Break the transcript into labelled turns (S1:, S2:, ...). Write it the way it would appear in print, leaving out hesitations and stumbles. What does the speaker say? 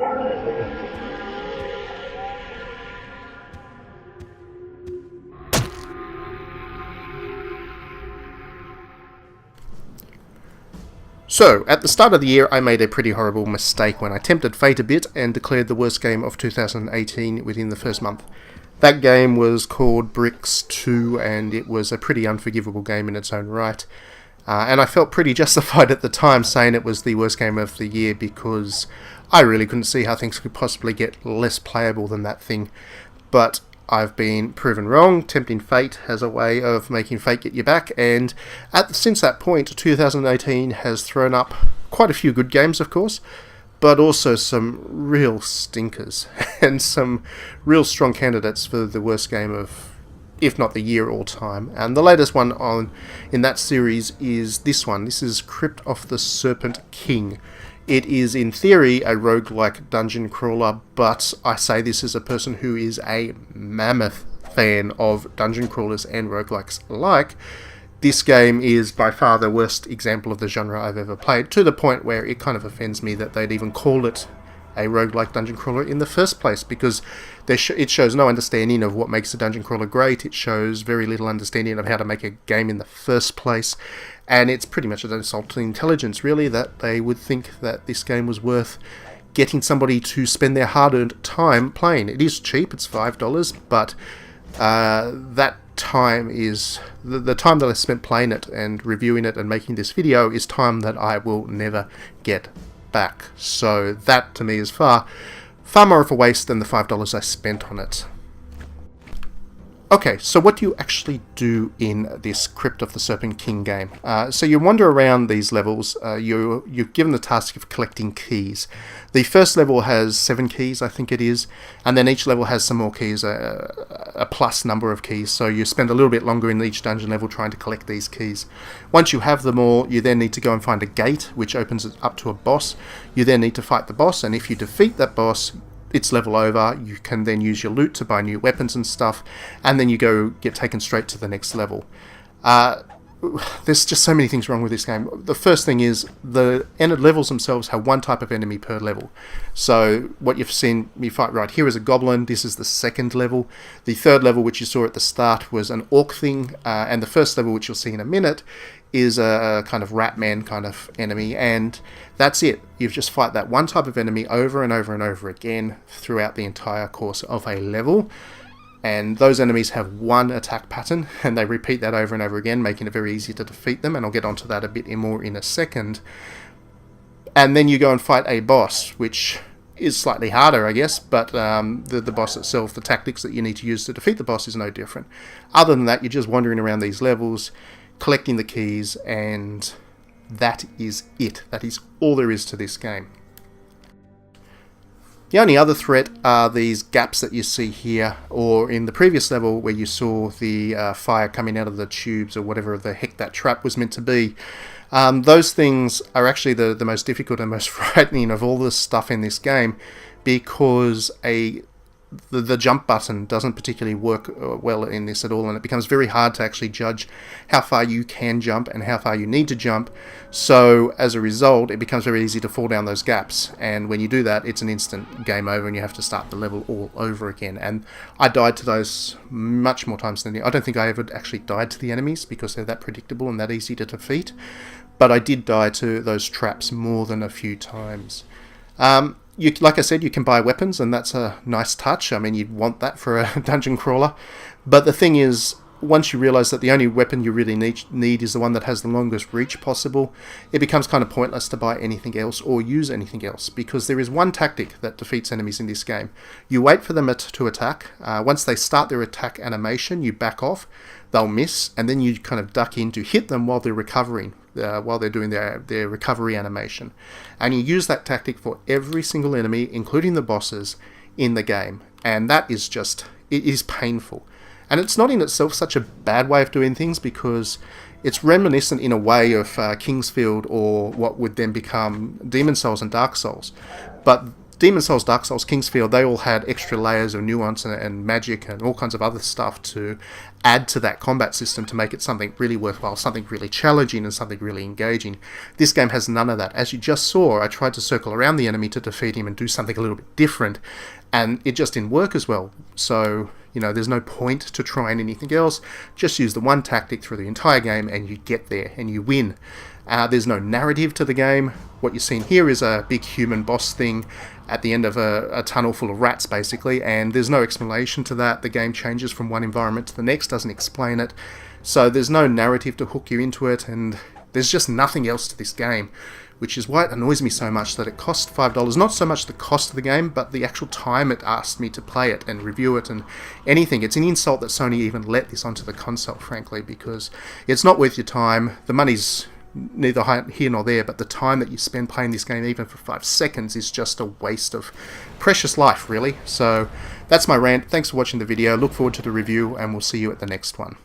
S1: So, at the start of the year, I made a pretty horrible mistake when I tempted fate a bit and declared the worst game of 2018 within the first month. That game was called Briks 2, and it was a pretty unforgivable game in its own right. And I felt pretty justified at the time saying it was the worst game of the year because I really couldn't see how things could possibly get less playable than that thing. But I've been proven wrong. Tempting fate has a way of making fate get you back, and since that point, 2018 has thrown up quite a few good games, of course, but also some real stinkers and some real strong candidates for the worst game of, if not the year, all time. And the latest one in that series is this one. This is Crypt of the Serpent King. It is, in theory, a roguelike dungeon crawler, but I say this as a person who is a mammoth fan of dungeon crawlers and roguelikes alike. This game is by far the worst example of the genre I've ever played, to the point where it kind of offends me that they'd even call it a roguelike dungeon crawler in the first place, because it shows no understanding of what makes a dungeon crawler great. It shows very little understanding of how to make a game in the first place, and it's pretty much an insult to intelligence, really, that they would think that this game was worth getting somebody to spend their hard-earned time playing. It is cheap, it's $5, but that time is the time that I spent playing it and reviewing it and making this video is time that I will never get back. So that to me is far more of a waste than the $5 I spent on it. Okay, so what do you actually do in this Crypt of the Serpent King game? So you wander around these levels. You're given the task of collecting keys. The first level has 7 keys, I think it is, and then each level has some more keys, a plus number of keys, so you spend a little bit longer in each dungeon level trying to collect these keys. Once you have them all, you then need to go and find a gate, which opens it up to a boss. You then need to fight the boss, and if you defeat that boss, it's level over. You can then use your loot to buy new weapons and stuff, and then you get taken straight to the next level. There's just so many things wrong with this game. The first thing is the levels themselves have one type of enemy per level. So what you've seen me fight right here is a goblin. This is the second level. The third level, which you saw at the start, was an orc thing, and the first level, which you'll see in a minute, is a kind of Ratman kind of enemy, and that's it. You just fight that one type of enemy over and over and over again throughout the entire course of a level, and those enemies have one attack pattern, and they repeat that over and over again, making it very easy to defeat them, and I'll get onto that a bit more in a second. And then you go and fight a boss, which is slightly harder, I guess, but the boss itself, the tactics that you need to use to defeat the boss is no different. Other than that, you're just wandering around these levels, collecting the keys, and that is it. That is all there is to this game. The only other threat are these gaps that you see here, or in the previous level where you saw the fire coming out of the tubes, or whatever the heck that trap was meant to be. Those things are actually the most difficult and most frightening of all the stuff in this game, because the jump button doesn't particularly work well in this at all, and it becomes very hard to actually judge how far you can jump and how far you need to jump. So as a result, it becomes very easy to fall down those gaps, and when you do that, it's an instant game over and you have to start the level all over again. And I died to those much more times than I don't think I ever actually died to the enemies, because they're that predictable and that easy to defeat, but I did die to those traps more than a few times. Like I said, you can buy weapons, and that's a nice touch. I mean, you'd want that for a dungeon crawler. But the thing is, once you realise that the only weapon you really need is the one that has the longest reach possible, it becomes kind of pointless to buy anything else or use anything else, because there is one tactic that defeats enemies in this game. You wait for them to attack. Once they start their attack animation, you back off. They'll miss, and then you kind of duck in to hit them while they're recovering, while they're doing their recovery animation. And you use that tactic for every single enemy, including the bosses, in the game. And that is just, it is painful. And it's not in itself such a bad way of doing things, because it's reminiscent in a way of Kingsfield, or what would then become Demon Souls and Dark Souls. But Demon Souls, Dark Souls, Kingsfield, they all had extra layers of nuance and magic and all kinds of other stuff to add to that combat system to make it something really worthwhile, something really challenging and something really engaging. This game has none of that. As you just saw, I tried to circle around the enemy to defeat him and do something a little bit different, and it just didn't work as well. So, you know, there's no point to trying anything else. Just use the one tactic through the entire game and you get there and you win. There's no narrative to the game. What you're seeing here is a big human boss thing at the end of a tunnel full of rats, basically, and there's no explanation to that. The game changes from one environment to the next, doesn't explain it. So there's no narrative to hook you into it, and there's just nothing else to this game, which is why it annoys me so much that it cost $5. Not so much the cost of the game, but the actual time it asked me to play it and review it and anything. It's an insult that Sony even let this onto the console, frankly, because it's not worth your time. The money's neither here nor there, but the time that you spend playing this game, even for 5 seconds, is just a waste of precious life, really. So that's my rant. Thanks for watching the video. Look forward to the review, and we'll see you at the next one.